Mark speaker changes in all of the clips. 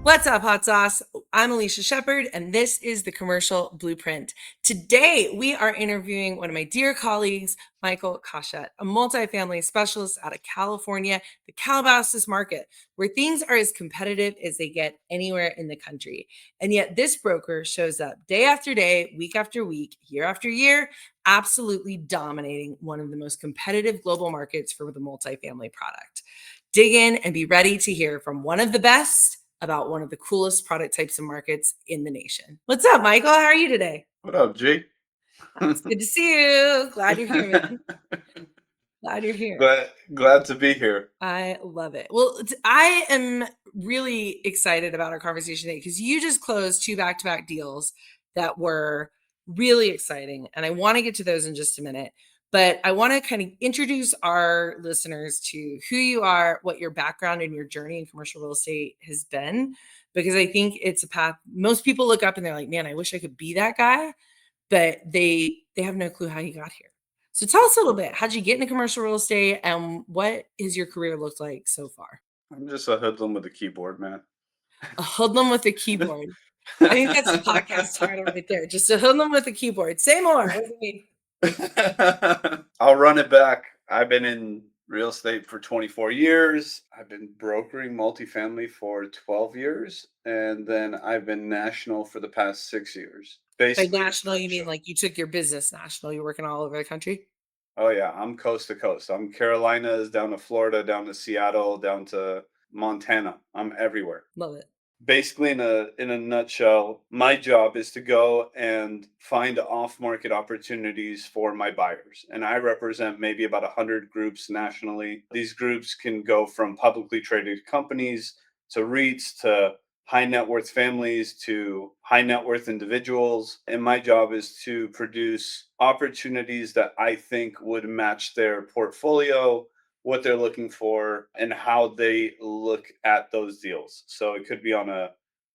Speaker 1: What's up, hot sauce? I'm Alicia Shepherd, and this is the Commercial Blueprint. Today, we are interviewing one of my dear colleagues, Michael Koshet, a multifamily specialist out of California, the Calabasas market, where things are as competitive as they get anywhere in the country. And yet, this broker shows up day after day, week after week, year after year, absolutely dominating one of the most competitive global markets for the multifamily product. Dig in and be ready to hear from one of the best about one of the coolest product types and markets in the nation. What's up, Michael? How are you today?
Speaker 2: What up, G?
Speaker 1: It's good to see you. Glad you're here, man. Glad you're here.
Speaker 2: glad to be here.
Speaker 1: I love it. Well, I am really excited about our conversation today because you just closed two back-to-back deals that were really exciting. And I want to get to those in just a minute. But I want to kind of introduce our listeners to who you are, what your background and your journey in commercial real estate has been, because I think it's a path most people look up and they're like, man, I wish I could be that guy, but they have no clue how you got here. So tell us a little bit. How'd you get into commercial real estate and what has your career looked like so far?
Speaker 2: I'm just a hoodlum with a keyboard, man.
Speaker 1: A hoodlum with a keyboard. I think that's a podcast title right there. Just a hoodlum with a keyboard. Say more. What does it mean?
Speaker 2: I'll run it back. I've been in real estate for 24 years. I've been brokering multifamily for 12 years. And then I've been national for the past 6 years.
Speaker 1: By
Speaker 2: Basically, in a
Speaker 1: national, you mean
Speaker 2: nutshell.
Speaker 1: like you took your business national. You're working all over the country.
Speaker 2: Oh, yeah. I'm coast to coast. I'm Carolinas, down to Florida, down to Seattle, down to Montana. I'm everywhere.
Speaker 1: Love it.
Speaker 2: Basically, in a nutshell, my job is to go and find off market opportunities for my buyers, and I represent maybe about 100 groups nationally. These groups can go from publicly traded companies to REITs to high net worth families to high net worth individuals, and my job is to produce opportunities that I think would match their portfolio, what they're looking for, and how they look at those deals. So it could be on a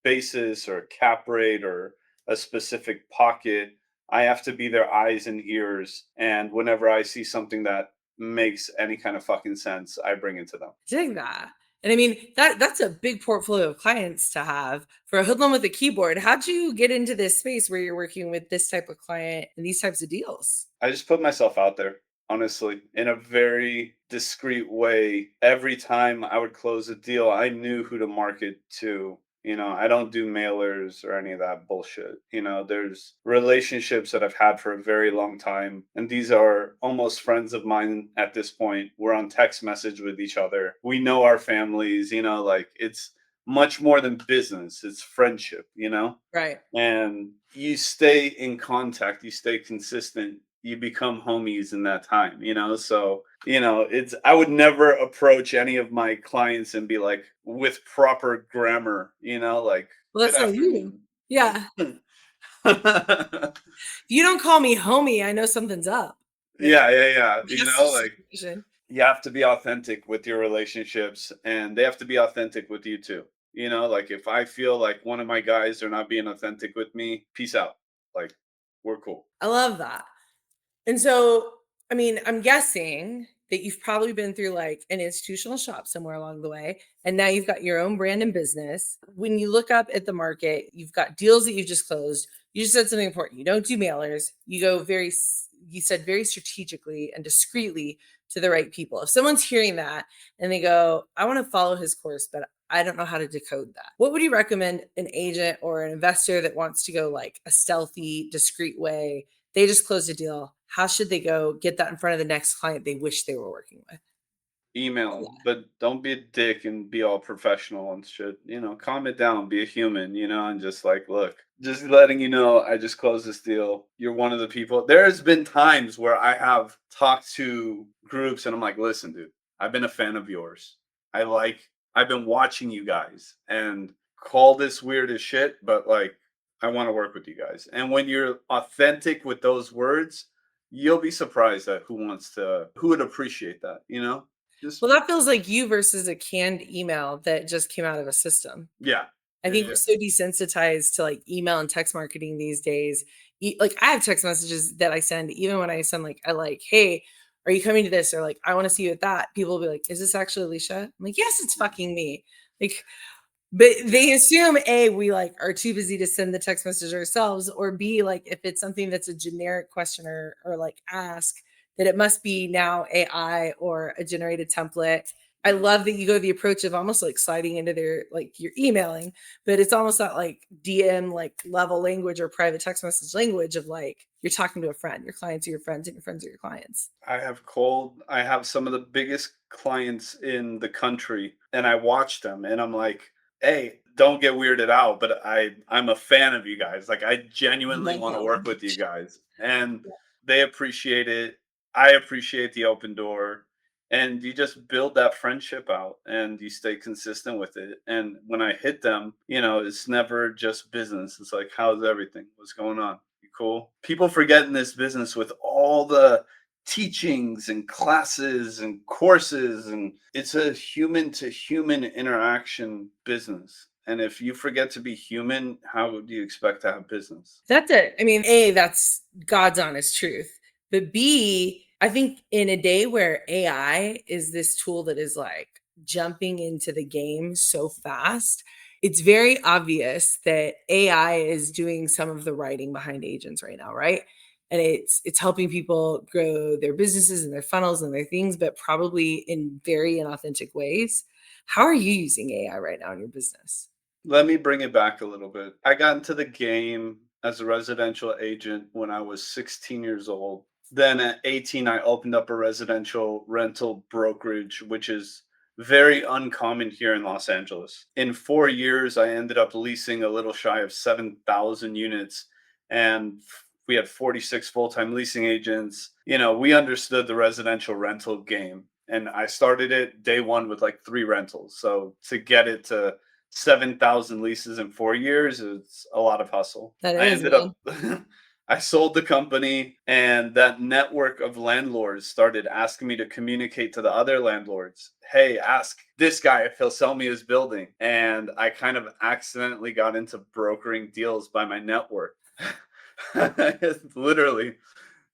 Speaker 2: basis or a cap rate or a specific pocket. I have to be their eyes and ears. And whenever I see something that makes any kind of fucking sense, I bring it to them.
Speaker 1: Dig that. And I mean, that's a big portfolio of clients to have for a hoodlum with a keyboard. How'd you get into this space where you're working with this type of client and these types of deals?
Speaker 2: I just put myself out there, honestly, in a very discreet way. Every time I would close a deal, I knew who to market to. I don't do mailers or any of that bullshit. There's relationships that I've had for a very long time, and these are almost friends of mine at this point. We're on text message with each other. We know our families, like it's much more than business, it's friendship.
Speaker 1: Right.
Speaker 2: And you stay in contact, you stay consistent, you become homies in that time. So it's I would never approach any of my clients and be like with proper grammar, like
Speaker 1: Well,
Speaker 2: good
Speaker 1: that's not you.
Speaker 2: afternoon.
Speaker 1: Yeah.
Speaker 2: Yeah,
Speaker 1: If you don't call me homie, I know something's up. Like
Speaker 2: yeah, yeah,
Speaker 1: hostage
Speaker 2: like
Speaker 1: situation.
Speaker 2: you have to be authentic with your relationships, and they have to be authentic with you too. Like if I feel like one of my guys are not being authentic with me, peace out. Like we're cool.
Speaker 1: I love that. And so, I mean, I'm guessing that you've probably been through like an institutional shop somewhere along the way, and now you've got your own brand and business. When you look up at the market, you've got deals that you've just closed. You just said something important. You don't do mailers. You go you said very strategically and discreetly to the right people. If someone's hearing that and they go, I want to follow his course, but I don't know how to decode that. What would you recommend an agent or an investor that wants to go like a stealthy, discreet way? They just closed a deal. How should they go get that in front of the next client they wish they were working with?
Speaker 2: Email,
Speaker 1: Yeah.
Speaker 2: but don't be a dick and be all professional and shit. Calm it down, be a human, and just like, look, just letting you know, I just closed this deal. You're one of the people. There's been times where I have talked to groups and I'm like, listen, dude, I've been a fan of yours. I've been watching you guys and call this weird as shit, but like, I want to work with you guys. And when you're authentic with those words, you'll be surprised at who would appreciate that. Just
Speaker 1: Well, that feels like you versus a canned email that just came out of a system.
Speaker 2: yeah.
Speaker 1: I
Speaker 2: Yeah,
Speaker 1: think we're
Speaker 2: yeah.
Speaker 1: so desensitized to like email and text marketing these days. Like I have text messages that I send, even when I send like, I like, hey, are you coming to this? Or like, I want to see you at that. People will be like, is this actually Alicia? I'm like, yes, it's fucking me. Like, But
Speaker 2: Yeah.
Speaker 1: they assume A, we like are too busy to send the text message ourselves, or B, like if it's something that's a generic question or like ask, that it must be now AI or a generated template. I love that you go the approach of almost like sliding into their like you're emailing, but it's almost that like DM like level language or private text message language of like you're talking to a friend. Your clients are your friends and your friends are your clients.
Speaker 2: I have some of the biggest clients in the country, and I watch them and I'm like, "Hey, don't get weirded out, but I'm a fan of you guys. Like I genuinely
Speaker 1: Love
Speaker 2: want to
Speaker 1: that
Speaker 2: work with you
Speaker 1: language.
Speaker 2: guys." And they appreciate it. I appreciate the open door. And you just build that friendship out and you stay consistent with it. And when I hit them, it's never just business. It's like, how's everything? What's going on? You cool? People forget in this business with all the teachings and classes and courses, and it's a human to human interaction business, and if you forget to be human, how do you expect to have business?
Speaker 1: That's it. I mean, A, that's God's honest truth. But B, I think in a day where AI is this tool that is like jumping into the game so fast, it's very obvious that AI is doing some of the writing behind agents right now, right? And it's helping people grow their businesses and their funnels and their things, but probably in very inauthentic ways. How are you using AI right now in your business?
Speaker 2: Let me bring it back a little bit. I got into the game as a residential agent when I was 16 years old. Then at 18, I opened up a residential rental brokerage, which is very uncommon here in Los Angeles. In 4 years, I ended up leasing a little shy of 7,000 units, and we had 46 full time leasing agents. We understood the residential rental game. And I started it day one with like three rentals. So to get it to 7,000 leases in 4 years, it's a lot of hustle.
Speaker 1: That
Speaker 2: I
Speaker 1: is,
Speaker 2: ended
Speaker 1: man.
Speaker 2: up, I sold the company, and that network of landlords started asking me to communicate to the other landlords. Hey, ask this guy if he'll sell me his building. And I kind of accidentally got into brokering deals by my network. Literally.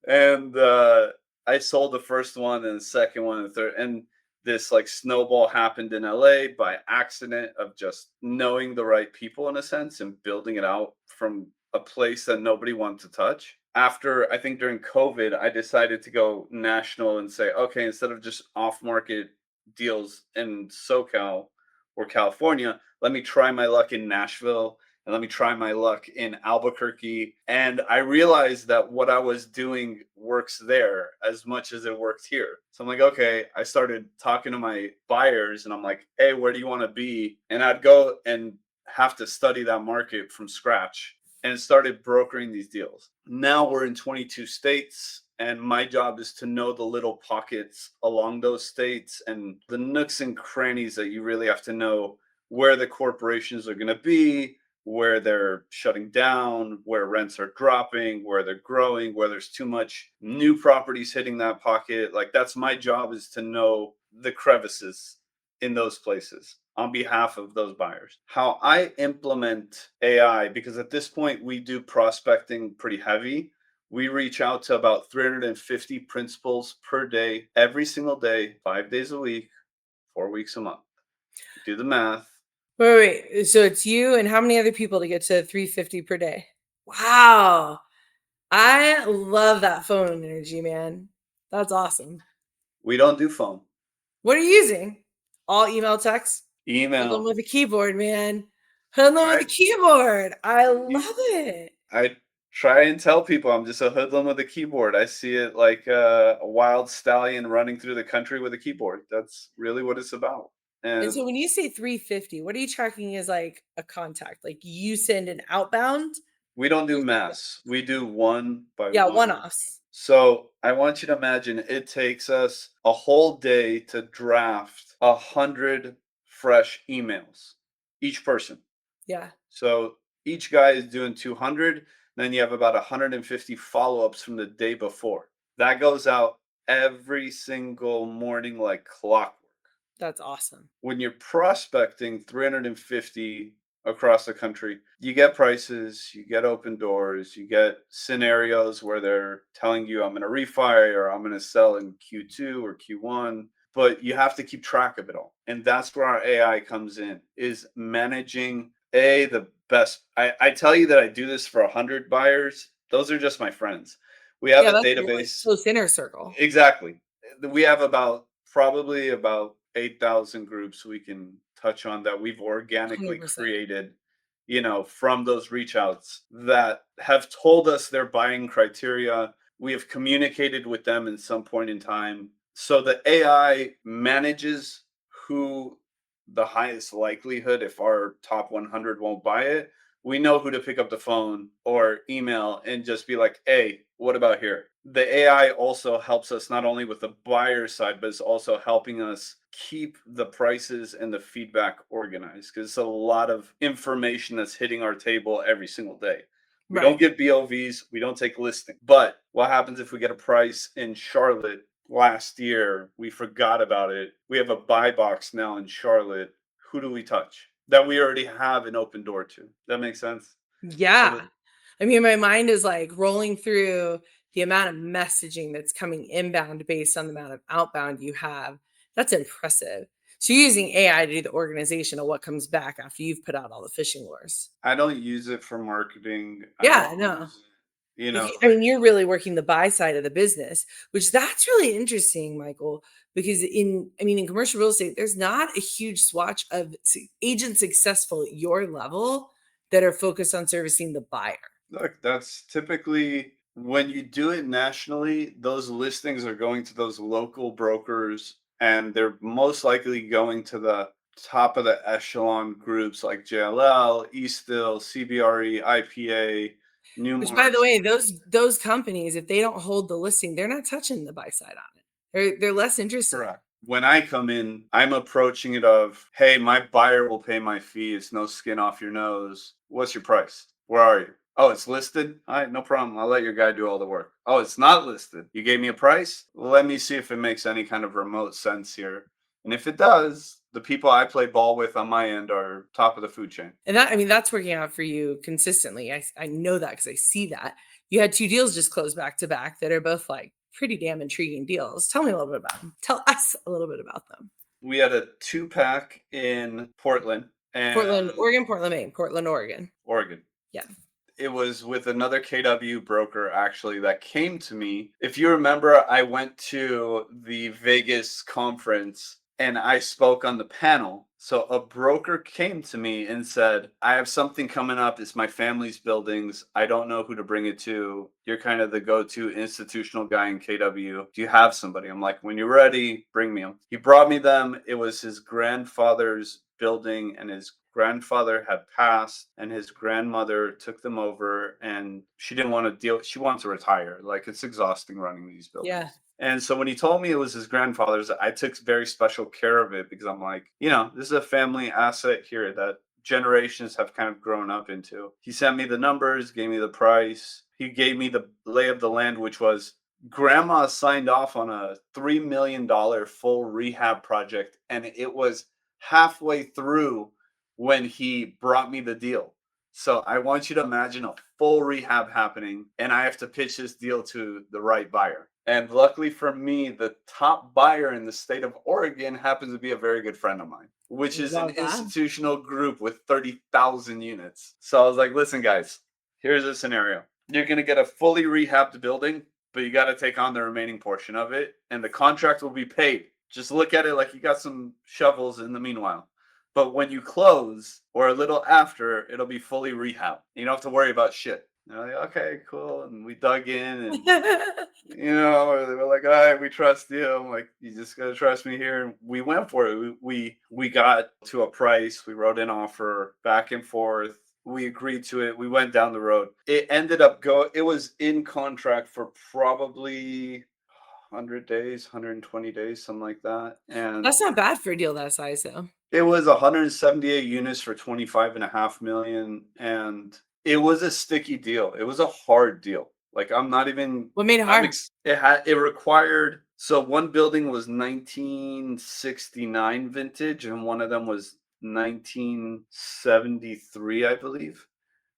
Speaker 2: And I sold the first one and the second one and the third. And this like snowball happened in LA by accident of just knowing the right people in a sense and building it out from a place that nobody wanted to touch. After I think during COVID, I decided to go national and say, okay, instead of just off market deals in SoCal or California, let me try my luck in Nashville and let me try my luck in Albuquerque. And I realized that what I was doing works there as much as it worked here. So I'm like, okay, I started talking to my buyers and I'm like, hey, where do you want to be? And I'd go and have to study that market from scratch and started brokering these deals. Now we're in 22 states. And my job is to know the little pockets along those states and the nooks and crannies that you really have to know where the corporations are going to be, where they're shutting down, where rents are dropping, where they're growing, where there's too much new properties hitting that pocket. Like that's my job, is to know the crevices in those places on behalf of those buyers. How I implement AI, because at this point we do prospecting pretty heavy. We reach out to about 350 principals per day, every single day, 5 days a week, 4 weeks a month. Do the math.
Speaker 1: Wait. So it's you and how many other people to get to 350 per day? Wow. I love that phone energy, man. That's awesome.
Speaker 2: We don't do phone,
Speaker 1: What are you using? All email text? Hoodlum
Speaker 2: email.
Speaker 1: with a keyboard, man. Hoodlum with a
Speaker 2: I
Speaker 1: keyboard. I
Speaker 2: you,
Speaker 1: love it.
Speaker 2: I try and tell people I'm just a hoodlum with a keyboard. I see it like a wild stallion running through the country with a keyboard. That's really what it's about.
Speaker 1: And
Speaker 2: And
Speaker 1: so when you say 350, what are you tracking as like a contact? Like you send an outbound?
Speaker 2: we don't do
Speaker 1: Or-
Speaker 2: mass. We do one by
Speaker 1: Yeah,
Speaker 2: one.
Speaker 1: one offs.
Speaker 2: So I want you to imagine it takes us a whole day to draft 100 fresh emails, each person.
Speaker 1: Yeah,
Speaker 2: So each guy is doing 200. Then you have about 150 follow ups from the day before. That goes out every single morning like clockwork.
Speaker 1: that's awesome.
Speaker 2: When you're prospecting 350 across the country, you get prices, you get open doors, you get scenarios where they're telling you, I'm going to refi or I'm going to sell in Q2 or Q1. but you have to keep track of it all. And that's where our AI comes in, is managing the best. I tell you that I do this for 100 buyers. Those are just my friends. We have
Speaker 1: Yeah,
Speaker 2: a
Speaker 1: that's your, like,
Speaker 2: database.
Speaker 1: close inner circle.
Speaker 2: Exactly. We have probably about 8,000 groups we can touch on that we've organically
Speaker 1: 100%.
Speaker 2: created, from those reach outs that have told us their buying criteria. We have communicated with them in some point in time. So the AI manages who the highest likelihood, if our top 100 won't buy it, we know who to pick up the phone or email and just be like, hey, what about here? The AI also helps us not only with the buyer side, but it's also helping us keep the prices and the feedback organized, because it's a lot of information that's hitting our table every single day. We don't
Speaker 1: Right.
Speaker 2: get BOVs, we don't take listing. But what happens if we get a price in Charlotte last year? We forgot about it. We have a buy box now in Charlotte. Who do we touch? That we already have an open door to. That makes sense? So
Speaker 1: Yeah.
Speaker 2: that
Speaker 1: I mean, my mind is like rolling through the amount of messaging that's coming inbound based on the amount of outbound you have. That's impressive. So you're using AI to do the organization of what comes back after you've put out all the phishing lures.
Speaker 2: I don't use it for marketing. I
Speaker 1: Yeah,
Speaker 2: don't
Speaker 1: I know.
Speaker 2: use it,
Speaker 1: I mean, you're really working the buy side of the business, which that's really interesting, Michael, because in commercial real estate, there's not a huge swatch of agents successful at your level that are focused on servicing the buyer.
Speaker 2: look, that's typically when you do it nationally, those listings are going to those local brokers, and they're most likely going to the top of the echelon groups like JLL, Eastville, CBRE, IPA,
Speaker 1: Which, by the
Speaker 2: Newmark.
Speaker 1: way, those companies, if they don't hold the listing, they're not touching the buy side on it. They're less interested.
Speaker 2: Correct. When I come in, I'm approaching it of, hey, my buyer will pay my fee. It's no skin off your nose. What's your price? Where are you? Oh, it's listed? All right, no problem. I'll let your guy do all the work. Oh, it's not listed. You gave me a price? Let me see if it makes any kind of remote sense here. And if it does, the people I play ball with on my end are top of the food chain.
Speaker 1: And that, I mean, that's working out for you consistently. I know that because I see that. You had 2 deals just closed back to back that are both, like, pretty damn intriguing deals. Tell me a little bit about them. Tell us a little bit about them.
Speaker 2: We had a 2-pack in Portland
Speaker 1: Portland,
Speaker 2: and
Speaker 1: Oregon, Portland, Maine. Portland, Oregon.
Speaker 2: Oregon.
Speaker 1: Yeah.
Speaker 2: It was with another KW broker actually that came to me. If you remember, I went to the Vegas conference and I spoke on the panel. So a broker came to me and said, I have something coming up. It's my family's buildings. I don't know who to bring it to. You're kind of the go to institutional guy in KW. Do you have somebody? I'm like, when you're ready, bring me them. He brought me them. It was his grandfather's building, and his grandfather had passed, and his grandmother took them over, and she didn't want to deal, she wanted to retire. Like, it's exhausting running these
Speaker 1: Yeah.
Speaker 2: buildings. And so when he told me it was his grandfather's, I took very special care of it, because I'm like, this is a family asset here that generations have kind of grown up into. He sent me the numbers, gave me the price. He gave me the lay of the land, which was grandma signed off on a $3 million full rehab project, and it was halfway through when he brought me the deal. So I want you to imagine a full rehab happening, and I have to pitch this deal to the right buyer. And luckily for me, the top buyer in the state of Oregon happens to be a very good friend of mine, which is an
Speaker 1: Love that.
Speaker 2: institutional group with 30,000 units. So I was like, listen, guys, here's a scenario. You're going to get a fully rehabbed building, but you got to take on the remaining portion of it, and the contract will be paid. Just look at it like you got some shovels in the meanwhile. But when you close or a little after, it'll be fully rehab. You don't have to worry about shit. And I'm like, okay, cool. And we dug in, and they were like, all right, we trust you. I'm like, you just gotta trust me here. And we went for it. We got to a price, we wrote an offer back and forth. We agreed to it. We went down the road. It ended up it was in contract for probably 100 days, 120 days, something like that. And
Speaker 1: That's not bad for a deal that size, though.
Speaker 2: it was 178 units for 25.5 million, and it was a sticky deal. It was a hard deal. Like, I'm not even
Speaker 1: What made it
Speaker 2: I'm
Speaker 1: hard?
Speaker 2: ex- it required, so one building was 1969 vintage and one of them was 1973, I believe.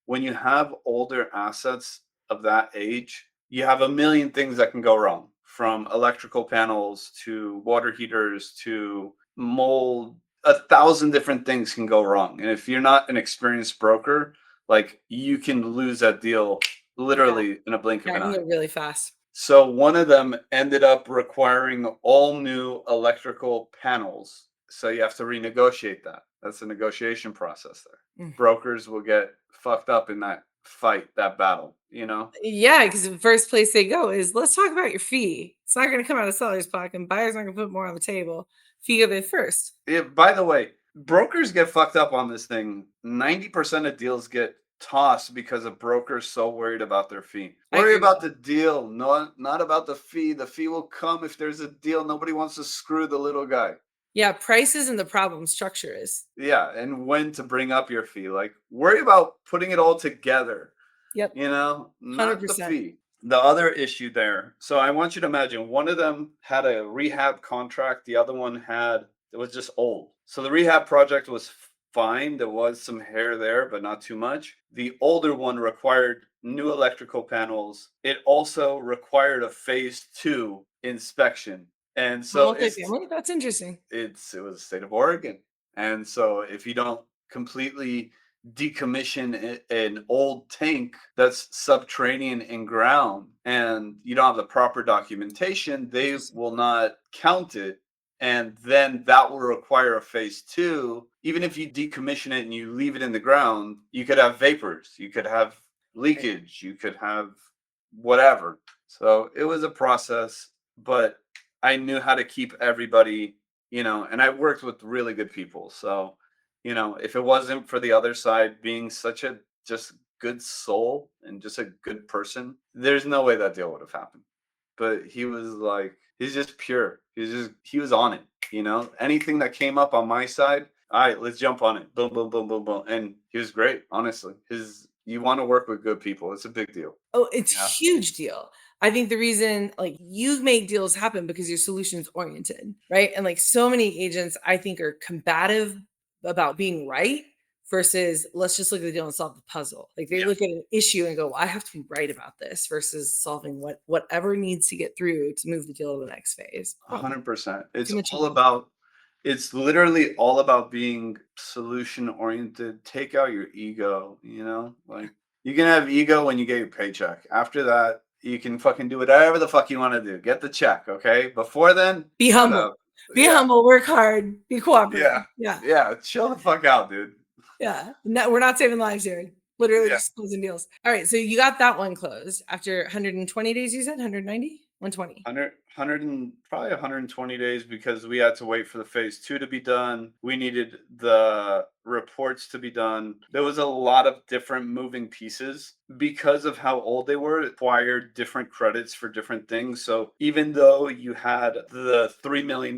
Speaker 2: When you have older assets of that age, you have a million things that can go wrong. from electrical panels to water heaters to mold. 1,000 different things can go wrong. And if you're not an experienced broker, like you can lose that deal
Speaker 1: Yeah.
Speaker 2: literally in a blink of
Speaker 1: Yeah, I
Speaker 2: an
Speaker 1: can
Speaker 2: eye.
Speaker 1: go really fast.
Speaker 2: So one of them ended up requiring all new electrical panels. So you have to renegotiate that. That's a negotiation process there.
Speaker 1: Mm.
Speaker 2: Brokers will get fucked up in that fight, that battle, you know?
Speaker 1: Yeah, because the first place they go is, "Let's talk about your fee." It's not gonna come out of seller's pocket, and buyer's not gonna put more on the table. Fee of it first.
Speaker 2: Yeah, by the way, brokers get fucked up on this thing. 90% of deals get tossed because a broker's so worried about their fee.
Speaker 1: I
Speaker 2: Worry
Speaker 1: agree with
Speaker 2: about
Speaker 1: that.
Speaker 2: the deal, not about the fee. The fee will come if there's a deal. Nobody wants to screw the little guy.
Speaker 1: Yeah, price isn't the problem, structure is.
Speaker 2: Yeah, and when to bring up your fee. Like, worry about putting it all together,
Speaker 1: Yep,
Speaker 2: not the
Speaker 1: 100%.
Speaker 2: fee. The other issue there. So I want you to imagine one of them had a rehab contract, the other one had it was just old. So the rehab project was fine. There was some hair there, but not too much. The older one required new electrical panels. It also required a phase two inspection. And so
Speaker 1: Multifamily? That's interesting.
Speaker 2: it was the state of Oregon. And so if you don't completely decommission an old tank that's subterranean in ground and you don't have the proper documentation, they
Speaker 1: Interesting.
Speaker 2: will not count it. And then that will require a phase two. Even if you decommission it and you leave it in the ground, you could have vapors, you could have
Speaker 1: Right.
Speaker 2: leakage, you could have whatever. So it was a process, but I knew how to keep everybody, and I worked with really good people. So, if it wasn't for the other side being such a just good soul and just a good person, there's no way that deal would have happened. But he was like, he's just pure. He was on it. Anything that came up on my side, all right, let's jump on it. Boom, boom, boom, boom, boom. And he was great, honestly. You want to work with good people. It's a big deal.
Speaker 1: Oh, it's
Speaker 2: Yeah.
Speaker 1: huge deal. I think the reason like you make deals happen because you're solutions oriented, right? And like so many agents, I think are combative about being right versus let's just look at the deal and solve the puzzle. Like they
Speaker 2: Yeah.
Speaker 1: look at an issue and go, well, I have to be right about this versus solving whatever needs to get through to move the deal to the next phase. Oh,
Speaker 2: 100%.
Speaker 1: too much.
Speaker 2: It's literally all about being solution oriented. Take out your ego. Like you can have ego when you get your paycheck. After that, you can fucking do whatever the fuck you want to do. Get the check, okay? Before then,
Speaker 1: Be
Speaker 2: shut
Speaker 1: humble.
Speaker 2: up.
Speaker 1: Be
Speaker 2: Yeah.
Speaker 1: humble, work hard, be
Speaker 2: Yeah.
Speaker 1: cooperative. Yeah.
Speaker 2: Yeah. Chill the fuck out, dude.
Speaker 1: Yeah. No, we're not saving lives here. Literally
Speaker 2: Yeah.
Speaker 1: just closing deals. All right. So you got that one closed after 120 days, you said 190? 120.
Speaker 2: 100 and probably 120 days because we had to wait for the phase two to be done. We needed the reports to be done. There was a lot of different moving pieces because of how old they were. It required different credits for different things. So even though you had the $3 million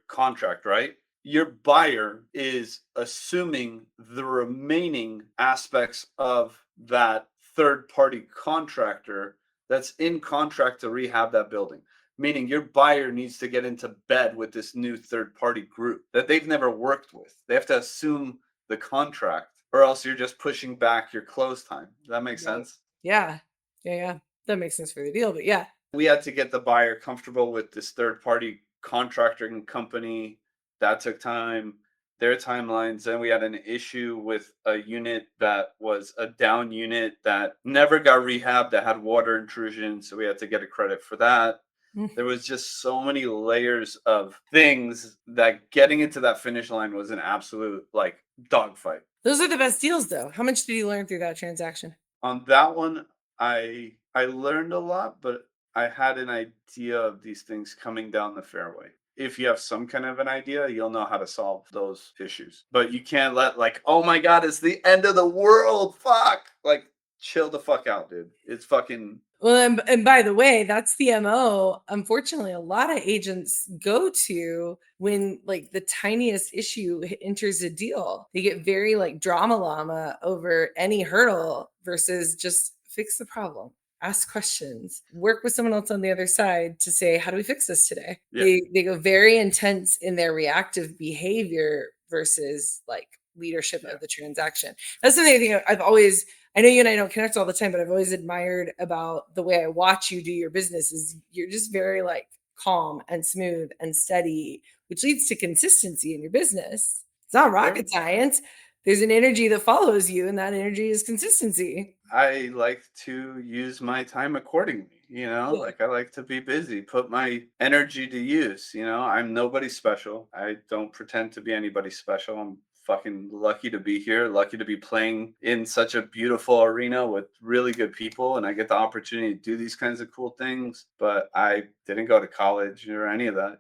Speaker 2: contract, right? Your buyer is assuming the remaining aspects of that third party contractor that's in contract to rehab that building. Meaning your buyer needs to get into bed with this new third party group that they've never worked with. They have to assume the contract, or else you're just pushing back your close time. Does that make
Speaker 1: Right.
Speaker 2: sense?
Speaker 1: Yeah. Yeah. Yeah. That makes sense for the deal. But yeah.
Speaker 2: We had to get the buyer comfortable with this third party contracting company. That took time, their timelines. Then we had an issue with a unit that was a down unit that never got rehabbed, that had water intrusion. So we had to get a credit for that.
Speaker 1: Mm.
Speaker 2: There was just so many layers of things that getting into that finish line was an absolute like dogfight.
Speaker 1: Those are the best deals, though. How much did you learn through that transaction?
Speaker 2: On that one, I learned a lot, but I had an idea of these things coming down the fairway. If you have some kind of an idea, you'll know how to solve those issues. But you can't let like, oh my god, it's the end of the world. Fuck. Like, chill the fuck out, dude. It's fucking
Speaker 1: Well, and by the way, that's the MO. Unfortunately, a lot of agents go to when like the tiniest issue enters a deal. They get very like drama llama over any hurdle versus just fix the problem, ask questions, work with someone else on the other side to say, how do we fix this today?
Speaker 2: yeah,
Speaker 1: They go very intense in their reactive behavior versus like leadership
Speaker 2: yeah.
Speaker 1: of the transaction. That's something I think I've always I know you and I don't connect all the time, but I've always admired about the way I watch you do your business is you're just very like calm and smooth and steady, which leads to consistency in your business. It's not
Speaker 2: Sure.
Speaker 1: rocket science. There's an energy that follows you, and that energy is consistency.
Speaker 2: I like to use my time accordingly,
Speaker 1: Yeah.
Speaker 2: like I like to be busy, put my energy to use, I'm nobody special. I don't pretend to be anybody special. I'm fucking lucky to be here, lucky to be playing in such a beautiful arena with really good people and I get the opportunity to do these kinds of cool things, but I didn't go to college or any of that,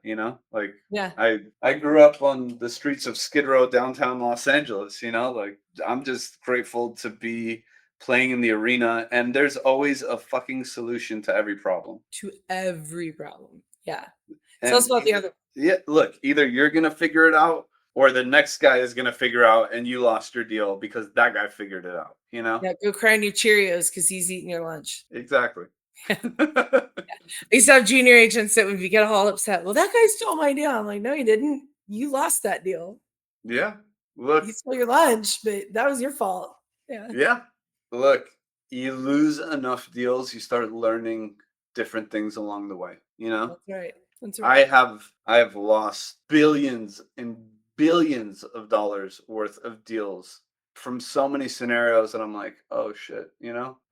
Speaker 2: Like
Speaker 1: Yeah.
Speaker 2: I grew up on the streets of Skid Row downtown Los Angeles, like I'm just grateful to be playing in the arena and there's always a fucking solution to every problem.
Speaker 1: To every problem. Yeah. Tell us
Speaker 2: And
Speaker 1: about the
Speaker 2: either
Speaker 1: other.
Speaker 2: yeah, look, either you're going to figure it out or the next guy is going to figure out and you lost your deal because that guy figured it out.
Speaker 1: Yeah, go cry on your Cheerios because he's eating your lunch.
Speaker 2: Exactly.
Speaker 1: I used to have junior agents that would get all upset. Well, that guy stole my deal. I'm like, no, you didn't. You lost that deal.
Speaker 2: Yeah.
Speaker 1: He
Speaker 2: Look,
Speaker 1: stole your lunch, but that was your fault. Yeah,
Speaker 2: yeah. Look, you lose enough deals, you start learning different things along the way.
Speaker 1: that's right. That's right.
Speaker 2: I have lost billions and billions of dollars worth of deals from so many scenarios and I'm like, "Oh shit,"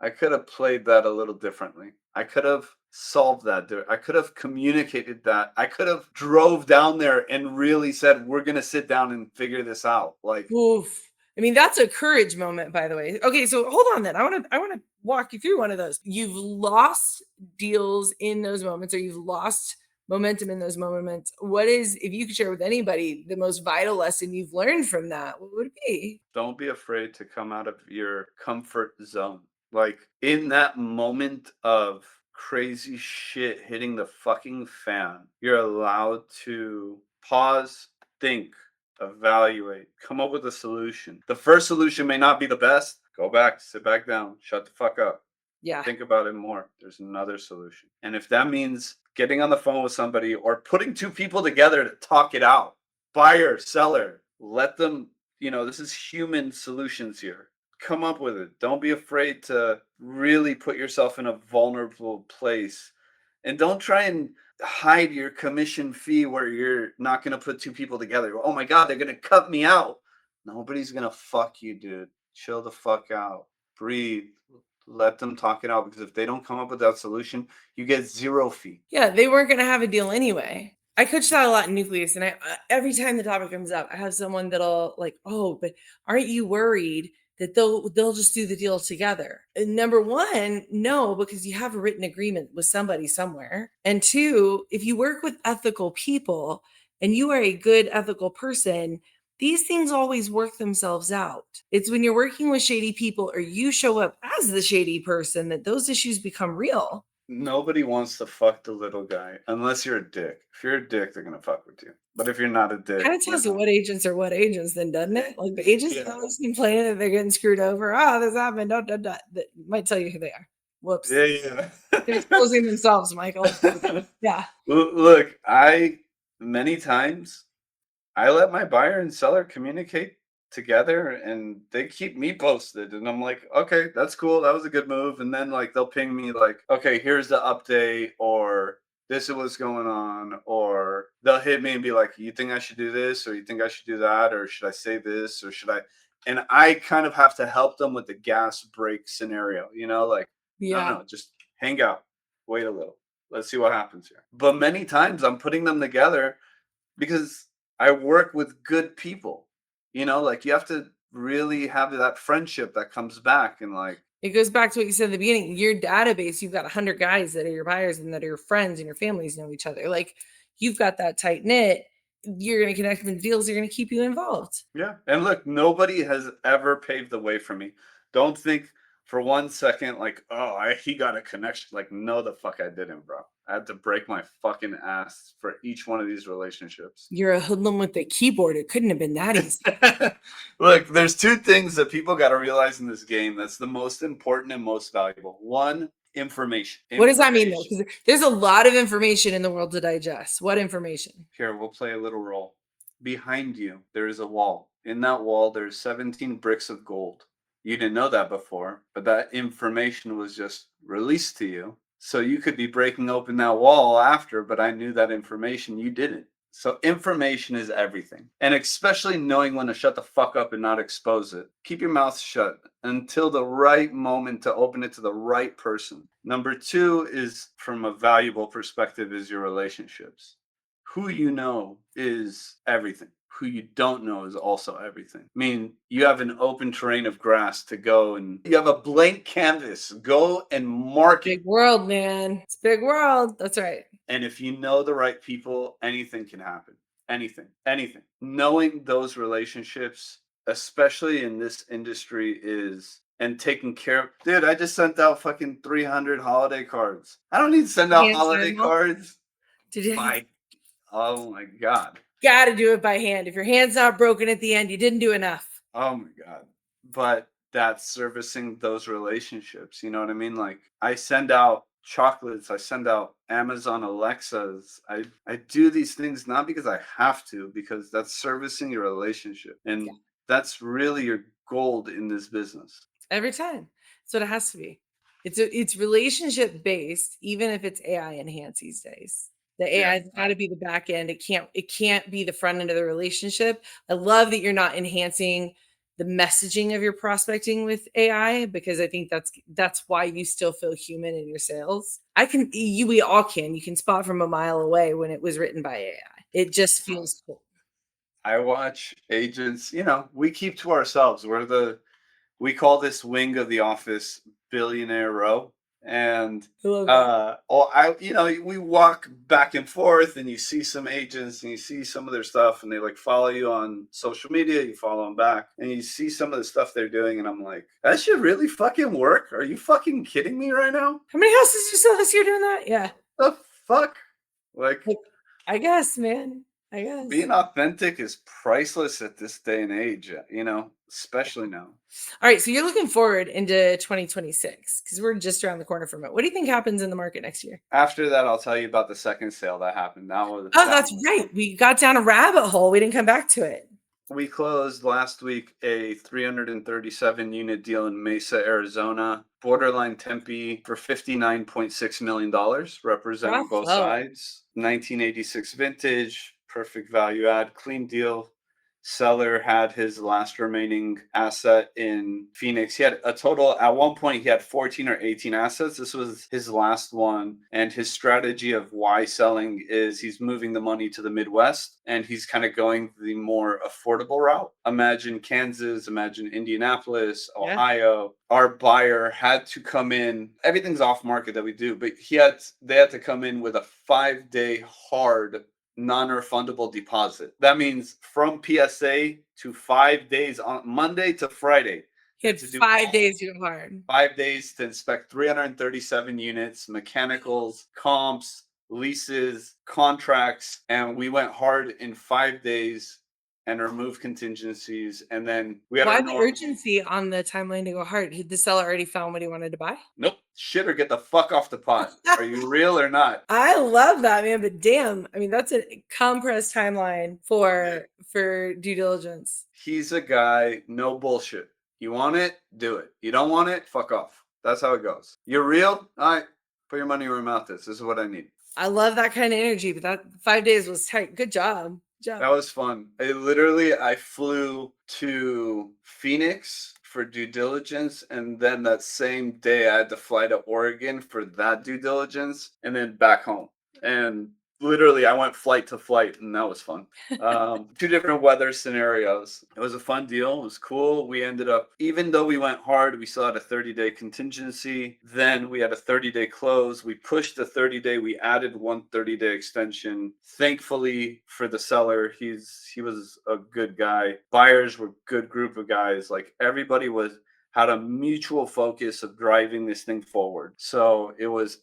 Speaker 2: I could have played that a little differently. I could have solved that. I could have communicated that. I could have drove down there and really said, "We're going to sit down and figure this out." Like,
Speaker 1: Oof. I mean, that's a courage moment, by the way. Okay, so hold on then. I want to walk you through one of those. You've lost deals in those moments, or you've lost momentum in those moments. What is, if you could share with anybody, the most vital lesson you've learned from that? What would it be?
Speaker 2: don't be afraid to come out of your comfort zone. Like in that moment of crazy shit hitting the fucking fan, you're allowed to pause, think, evaluate, come up with a solution. The first solution may not be the best. Go back, sit back down, shut the fuck up.
Speaker 1: Yeah.
Speaker 2: Think about it more. There's another solution. And if that means getting on the phone with somebody or putting two people together to talk it out, buyer, seller, let them, this is human solutions here. Come up with it. Don't be afraid to really put yourself in a vulnerable place. And don't try and hide your commission fee where you're not going to put two people together. Oh my God, they're going to cut me out. Nobody's going to fuck you, dude. Chill the fuck out. Breathe. Let them talk it out because if they don't come up with that solution, you get 0 fee.
Speaker 1: Yeah, they weren't going to have a deal anyway. I coach that a lot in Nucleus, and every time the topic comes up, I have someone that'll like, "Oh, but aren't you worried that they'll just do the deal together?" And number one, no, because you have a written agreement with somebody somewhere. And two, if you work with ethical people and you are a good ethical person, these things always work themselves out. It's when you're working with shady people or you show up as the shady person that those issues become real.
Speaker 2: Nobody wants to fuck the little guy unless you're a dick. If you're a dick, they're gonna fuck with you. But if you're not a dick,
Speaker 1: Kind of
Speaker 2: you
Speaker 1: tells you
Speaker 2: know.
Speaker 1: what agents are what agents then, doesn't it? Like the agents that
Speaker 2: Yeah.
Speaker 1: always complaining that they're getting screwed over. Oh, this happened. That might tell you who they are. Whoops.
Speaker 2: Yeah,
Speaker 1: They're
Speaker 2: yeah.
Speaker 1: exposing themselves, Michael. Yeah.
Speaker 2: Look, I many times I let my buyer and seller communicate together and they keep me posted. And I'm like, okay, that's cool. That was a good move. And then like they'll ping me like, okay, here's the update, or this is what's going on, or they'll hit me and be like, you think I should do this, or you think I should do that, or should I say this, or should I? And I kind of have to help them with the gas brake scenario, like, no,
Speaker 1: Yeah.
Speaker 2: no, just hang out, wait a little. Let's see what happens here. But many times I'm putting them together because I work with good people. Like you have to really have that friendship that comes back and like,
Speaker 1: It goes back to what you said in the beginning. Your database, you've got 100 guys that are your buyers and that are your friends, and your families know each other. Like you've got that tight knit. You're going to connect them to deals. You're going to keep you involved.
Speaker 2: yeah. And look, nobody has ever paved the way for me. Don't think for 1 second like, oh, he got a connection. Like, no, the fuck I didn't, bro. I had to break my fucking ass for each one of these relationships.
Speaker 1: You're a hoodlum with the keyboard. It couldn't have been that easy.
Speaker 2: Look, there's two things that people got to realize in this game that's the most important and most valuable. One, information.
Speaker 1: What does that mean though?
Speaker 2: Information.
Speaker 1: Because there's a lot of information in the world to digest. What information?
Speaker 2: Here, we'll play a little role. Behind you, there is a wall. In that wall, there's 17 bricks of gold. You didn't know that before, but that information was just released to you. So you could be breaking open that wall after, but I knew that information, you didn't. So information is everything. And especially knowing when to shut the fuck up and not expose it. Keep your mouth shut until the right moment to open it to the right person. Number two is, from a valuable perspective, is your relationships. Who you know is everything. Who you don't know is also everything. I mean, you have an open terrain of grass to go, and you have a blank canvas. Go and mark it.
Speaker 1: Big world, man. It's a big world. That's right.
Speaker 2: And if you know the right people, anything can happen. Anything, anything. Knowing those relationships, especially in this industry, is, and taking care of. Dude, I just sent out fucking 300 holiday cards. I don't need to send out
Speaker 1: Hand
Speaker 2: holiday
Speaker 1: sign them.
Speaker 2: cards.
Speaker 1: Did you
Speaker 2: Oh my God.
Speaker 1: gotta do it by hand? If your hand's not broken at the end, you didn't do enough.
Speaker 2: Oh my God. But that's servicing those relationships. You know what I mean? Like, I send out chocolates, I send out Amazon Alexas. I do these things not because I have to, because that's servicing your relationship.
Speaker 1: Yeah.
Speaker 2: And that's really your gold in this business.
Speaker 1: Every time. That's what it has to be. It's relationship based, even if it's AI enhanced these days. The
Speaker 2: Yeah.
Speaker 1: AI's got to be the back end. It can't be the front end of the relationship. I love that you're not enhancing the messaging of your prospecting with AI, because I think that's why you still feel human in your sales. We all can. You can spot from a mile away when it was written by AI. It just feels cool.
Speaker 2: I watch agents, we keep to ourselves. We call this wing of the office billionaire row. And
Speaker 1: I love that.
Speaker 2: we walk back and forth, and you see some agents and you see some of their stuff, and they like follow you on social media, you follow them back, and you see some of the stuff they're doing, and I'm like, that should really fucking work. Are you fucking kidding me right now?
Speaker 1: How many houses you sell this year doing that? Yeah.
Speaker 2: The fuck? Like,
Speaker 1: Like, I guess, man. I guess.
Speaker 2: being authentic is priceless at this day and age, especially now.
Speaker 1: All right. So you're looking forward into 2026 because we're just around the corner from it. What do you think happens in the market next year?
Speaker 2: After that, I'll tell you about the second sale that happened. That was
Speaker 1: Oh, that's right. We got down a rabbit hole. We didn't come back to it.
Speaker 2: We closed last week a 337 unit deal in Mesa, Arizona, borderline Tempe, for $59.6 million, representing both
Speaker 1: Bravo.
Speaker 2: sides. 1986 vintage, perfect value add, clean deal. Seller had his last remaining asset in Phoenix. He had a total, at one point, he had 14 or 18 assets. This was his last one. And his strategy of why selling is he's moving the money to the Midwest, and he's kind of going the more affordable route. Imagine Kansas, imagine Indianapolis,
Speaker 1: Yeah.
Speaker 2: Ohio. Our buyer had to come in. Everything's off market that we do, but they had to come in with a 5-day hard non-refundable deposit. That means from PSA to 5 days, on Monday to Friday.
Speaker 1: He had
Speaker 2: to do
Speaker 1: 5 days to go hard.
Speaker 2: 5 days to inspect 337 units, mechanicals, comps, leases, contracts, and we went hard in 5 days and removed contingencies. And then we had
Speaker 1: Why
Speaker 2: our
Speaker 1: the
Speaker 2: normal.
Speaker 1: urgency on the timeline to go hard? Had the seller already found what he wanted to buy?
Speaker 2: Nope, shit or get the fuck off the pot. Are you real or not?
Speaker 1: I love that, man. But damn, I mean, that's a compressed timeline for due diligence.
Speaker 2: He's a guy, no bullshit. You want it, do it. You don't want it, fuck off. That's how it goes. You're real? All right, put your money where your mouth is. This is what I need.
Speaker 1: I love that kind of energy, but that 5 days was tight. Good job. Good job.
Speaker 2: That was fun. I flew to Phoenix for due diligence, and then that same day I had to fly to Oregon for that due diligence, and then back home. And literally I went flight to flight, and that was fun. 2 different weather scenarios. It was a fun deal. It was cool. We ended up, even though we went hard, we still had a 30-day contingency. Then we had a 30-day close. We pushed the 30-day. We added one 30-day extension. Thankfully for the seller, he was a good guy. Buyers were a good group of guys. Like, everybody had a mutual focus of driving this thing forward. So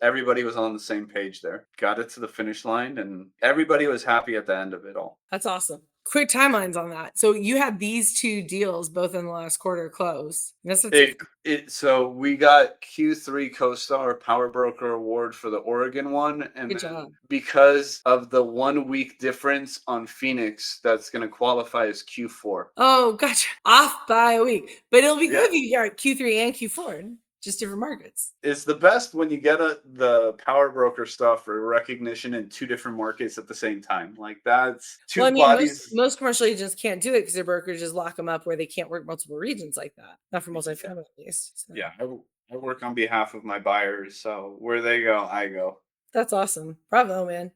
Speaker 2: everybody was on the same page there. Got it to the finish line, and everybody was happy at the end of it all.
Speaker 1: That's awesome. quick timelines on that. So you had these 2 deals both in the last quarter close. That's what's
Speaker 2: So we got Q3 CoStar Power Broker Award for the Oregon one, and
Speaker 1: good
Speaker 2: then
Speaker 1: job.
Speaker 2: because of the 1 week difference on Phoenix, that's going to qualify as Q4.
Speaker 1: Oh, gotcha. Off by a week. But it'll be
Speaker 2: Yeah.
Speaker 1: good if you got Q3 and Q4, just different markets.
Speaker 2: It's the best when you get the power broker stuff or recognition in 2 different markets at the same time. Like that's
Speaker 1: Well,
Speaker 2: two
Speaker 1: I mean, most
Speaker 2: bodies.
Speaker 1: most commercial agents can't do it because their brokerages lock them up where they can't work multiple regions like that. Not for
Speaker 2: Yeah,
Speaker 1: multifamily, at least. So
Speaker 2: yeah. I work on behalf of my buyers, so where they go, I go.
Speaker 1: that's awesome. Bravo, man.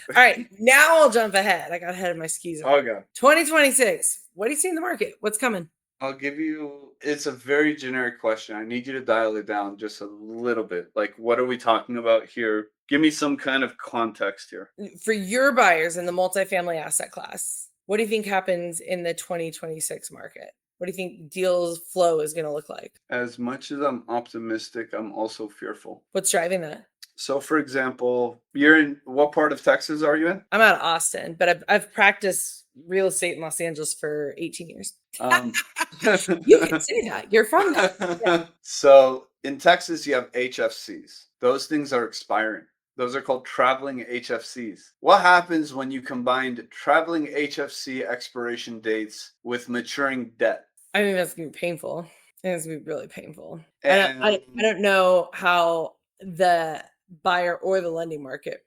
Speaker 1: All right, now I'll jump ahead. I got ahead of my skis.
Speaker 2: Okay.
Speaker 1: 2026. What do you see in the market? What's coming?
Speaker 2: I'll give you, it's a very generic question. I need you to dial it down just a little bit. Like, what are we talking about here? Give me some kind of context here.
Speaker 1: For your buyers in the multifamily asset class, what do you think happens in the 2026 market? What do you think deals flow is going to look like?
Speaker 2: As much as I'm optimistic, I'm also fearful.
Speaker 1: What's driving that?
Speaker 2: So, for example, you're in what part of Texas are you in?
Speaker 1: I'm out of Austin, but I've practiced real estate in Los Angeles for 18 years.
Speaker 2: Um,
Speaker 1: You can say that. You're from that.
Speaker 2: so in Texas, you have HFCs. Those things are expiring. Those are called traveling HFCs. What happens when you combine traveling HFC expiration dates with maturing debt?
Speaker 1: I think that's gonna be painful. I think it's gonna be really painful. I
Speaker 2: And
Speaker 1: don't know how the buyer or the lending market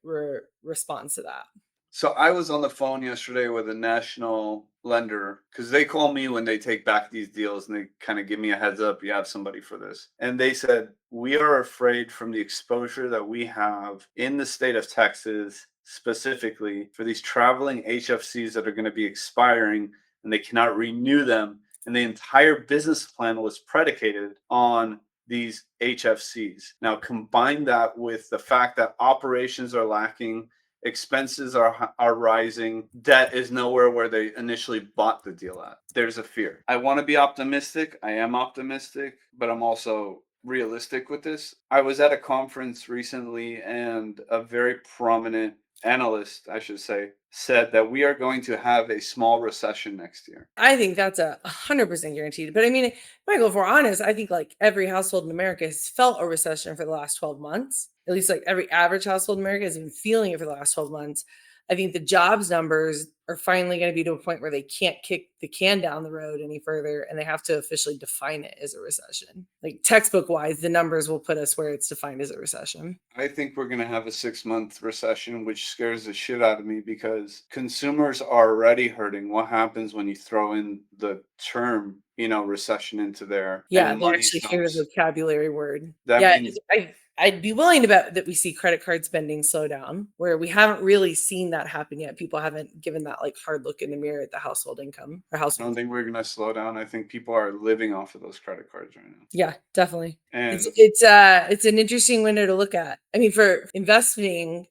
Speaker 1: responds to that.
Speaker 2: so I was on the phone yesterday with a national lender because they call me when they take back these deals and they kind of give me a heads up, you have somebody for this. And they said, we are afraid from the exposure that we have in the state of Texas, specifically for these traveling HFCs that are going to be expiring and they cannot renew them. And the entire business plan was predicated on these HFCs. Now, combine that with the fact that operations are lacking, expenses are rising, debt is nowhere where they initially bought the deal at. There's a fear. I want to be optimistic. I am optimistic, but I'm also realistic with this. I was at a conference recently and a very prominent analyst, I should say, said that we are going to have a small recession next year.
Speaker 1: I think that's 100% guaranteed. But I mean, Michael, if we're honest, I think like every household in America has felt a recession for the last 12 months. At least like every average household in America has been feeling it for the last 12 months. I think the jobs numbers are finally going to be to a point where they can't kick the can down the road any further and they have to officially define it as a recession. Like textbook wise, the numbers will put us where it's defined as a recession.
Speaker 2: I think we're going to have a 6 month recession, which scares the shit out of me because consumers are already hurting. What happens when you throw in the term, recession into there
Speaker 1: Yeah,
Speaker 2: and
Speaker 1: they
Speaker 2: money
Speaker 1: actually hear the
Speaker 2: stops?
Speaker 1: vocabulary word.
Speaker 2: That
Speaker 1: Yeah,
Speaker 2: means
Speaker 1: I'd be willing to bet that we see credit card spending slow down, where we haven't really seen that happen yet. People haven't given that like hard look in the mirror at the household income or
Speaker 2: I
Speaker 1: household.
Speaker 2: don't think we're going to slow down. I think people are living off of those credit cards right now.
Speaker 1: Yeah, definitely.
Speaker 2: And
Speaker 1: It's an interesting window to look at. I mean, for investing,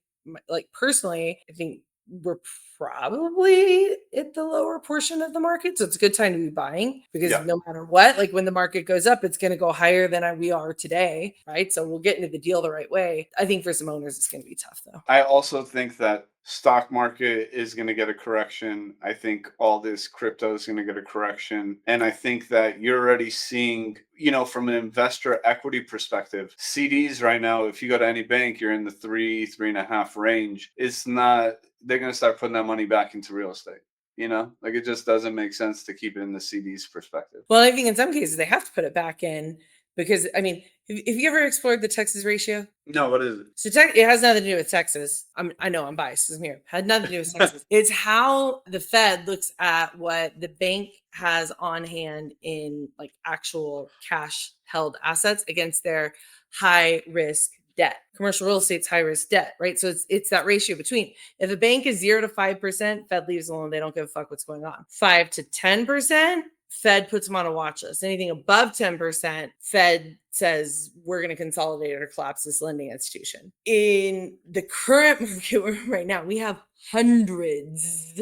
Speaker 1: like personally, I think we're probably at the lower portion of the market. So it's a good time to be buying because
Speaker 2: yeah,
Speaker 1: no matter what, like when the market goes up, it's going to go higher than we are today. Right. So we'll get into the deal the right way. I think for some owners, it's going to be tough though.
Speaker 2: I also think that stock market is going to get a correction. I think all this crypto is going to get a correction. And I think that you're already seeing, from an investor equity perspective, CDs right now, if you go to any bank, you're in the 3.5 range. It's not, they're going to start putting that money back into real estate. Like it just doesn't make sense to keep it in the CDs perspective.
Speaker 1: Well, I think in some cases they have to put it back in because I mean, have you ever explored the Texas ratio?
Speaker 2: No, what is it?
Speaker 1: So it has nothing to do with Texas. I know I'm biased. 'Cause I'm here. Had nothing to do with Texas. It's how the Fed looks at what the bank has on hand in like actual cash held assets against their high risk debt. Commercial real estate's high risk debt, right? So it's that ratio between if a bank is 0 to 5%, Fed leaves alone. They don't give a fuck what's going on. 5 to 10%. Fed puts them on a watch list. Anything above 10%, Fed says we're going to consolidate or collapse this lending institution. In the current market we're in right now, we have hundreds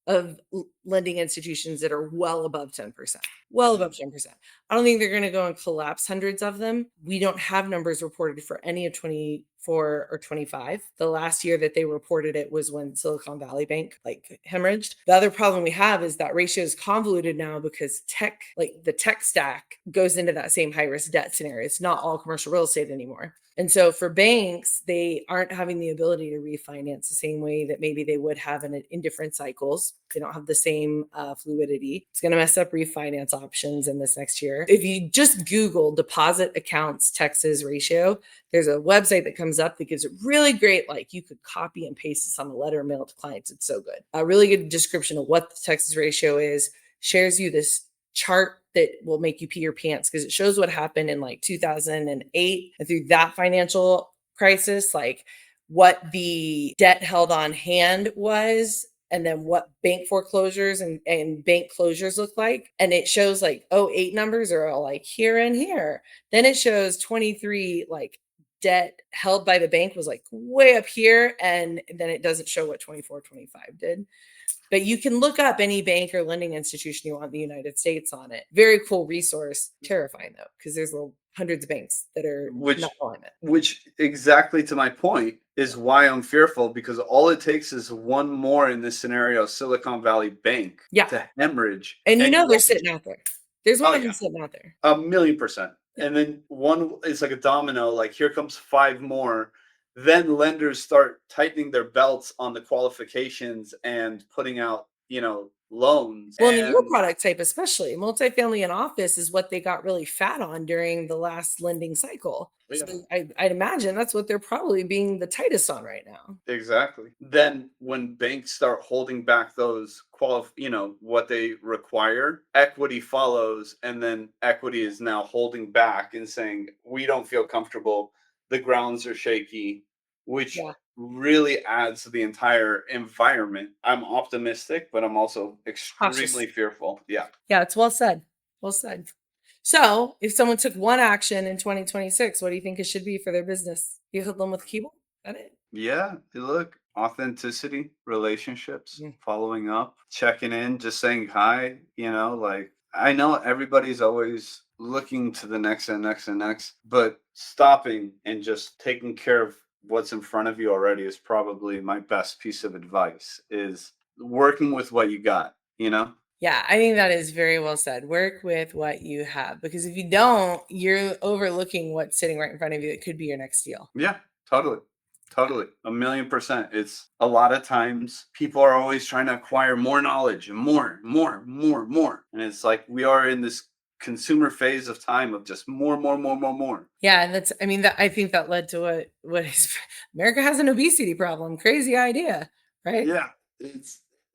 Speaker 1: of lending institutions that are well above 10%. Well above 10%. I don't think they're going to go and collapse hundreds of them. We don't have numbers reported for any of 20 24 or 25. The last year that they reported it was when Silicon Valley Bank like hemorrhaged. The other problem we have is that ratio is convoluted now because tech, like the tech stack, goes into that same high risk debt scenario. It's not all commercial real estate anymore. And so for banks, they aren't having the ability to refinance the same way that maybe they would have in different cycles. They don't have the same fluidity. It's going to mess up refinance options in this next year. If you just Google deposit accounts Texas ratio, there's a website that comes up that gives a really great, like you could copy and paste this on a letter mail to clients. It's so good. A really good description of what the Texas ratio is, shares you this chart that will make you pee your pants because it shows what happened in like 2008 and through that financial crisis, like what the debt held on hand was and then what bank foreclosures and bank closures look like. And it shows like 08 numbers are all like here and here. Then it shows 23 like debt held by the bank was like way up here. And then it doesn't show what 24, 25 did. But you can look up any bank or lending institution you want in the United States on it. Very cool resource. Terrifying though, because there's hundreds of banks that are not following it.
Speaker 2: Which exactly to my point is why I'm fearful, because all it takes is one more in this scenario, Silicon Valley Bank, to hemorrhage.
Speaker 1: And they're sitting out there. There's one of them sitting out there.
Speaker 2: 1,000,000%. Yeah. And then one is like a domino, like here comes 5 more. Then lenders start tightening their belts on the qualifications and putting out, loans.
Speaker 1: Well, in your product type, especially multifamily and office is what they got really fat on during the last lending cycle.
Speaker 2: Yeah.
Speaker 1: So I'd imagine that's what they're probably being the tightest on right now.
Speaker 2: Exactly. Then when banks start holding back those what they require, equity follows, and then equity is now holding back and saying, we don't feel comfortable. The grounds are shaky, which really adds to the entire environment. I'm optimistic, but I'm also extremely fearful. Yeah.
Speaker 1: Yeah, it's well said. Well said. So if someone took one action in 2026, what do you think it should be for their business? You hoodlum with a keyboard? Is that it?
Speaker 2: Yeah. Look, authenticity, relationships, following up, checking in, just saying hi, like I know everybody's always looking to the next and next and next, but stopping and just taking care of what's in front of you already is probably my best piece of advice, is working with what you got,
Speaker 1: Yeah, I think that is very well said. Work with what you have, because if you don't, you're overlooking what's sitting right in front of you. It could be your next deal.
Speaker 2: Yeah, totally. 1,000,000%. It's a lot of times people are always trying to acquire more knowledge and more. And it's like we are in this consumer phase of time of just more.
Speaker 1: Yeah, and I think that led to what is America has an obesity problem. Crazy idea, right?
Speaker 2: Yeah,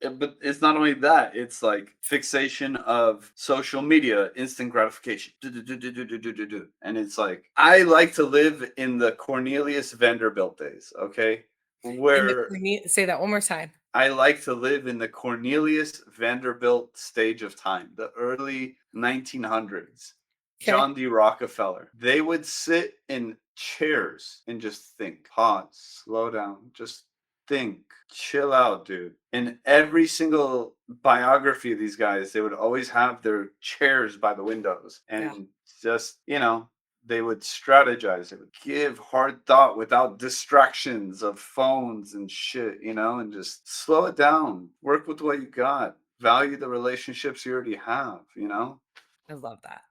Speaker 2: but it's not only that, it's like fixation of social media, instant gratification. And it's like, I like to live in the Cornelius Vanderbilt days, okay?
Speaker 1: Say that one more time.
Speaker 2: I like to live in the Cornelius Vanderbilt stage of time, the early 1900s. Okay. John D. Rockefeller. They would sit in chairs and just think, pause, slow down, just think, chill out, dude. In every single biography of these guys, they would always have their chairs by the windows and just, they would strategize. They would give hard thought without distractions of phones and shit, and just slow it down. Work with what you got. Value the relationships you already have,
Speaker 1: I love that.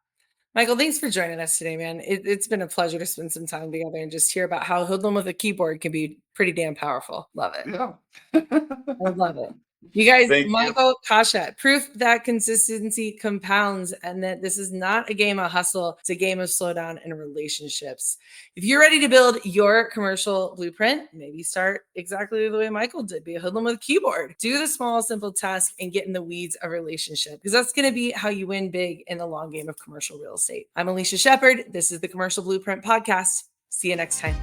Speaker 1: Michael, thanks for joining us today, man. It's been a pleasure to spend some time together and just hear about how hoodlum with a keyboard can be pretty damn powerful. Love it.
Speaker 2: Yeah.
Speaker 1: I love it. You guys, Michael Koshet, proof that consistency compounds and that this is not a game of hustle. It's a game of slowdown and relationships. If you're ready to build your commercial blueprint, maybe start exactly the way Michael did. Be a hoodlum with a keyboard. Do the small, simple task and get in the weeds of relationship, because that's going to be how you win big in the long game of commercial real estate. I'm Alicia Shepherd. This is the Commercial Blueprint Podcast. See you next time.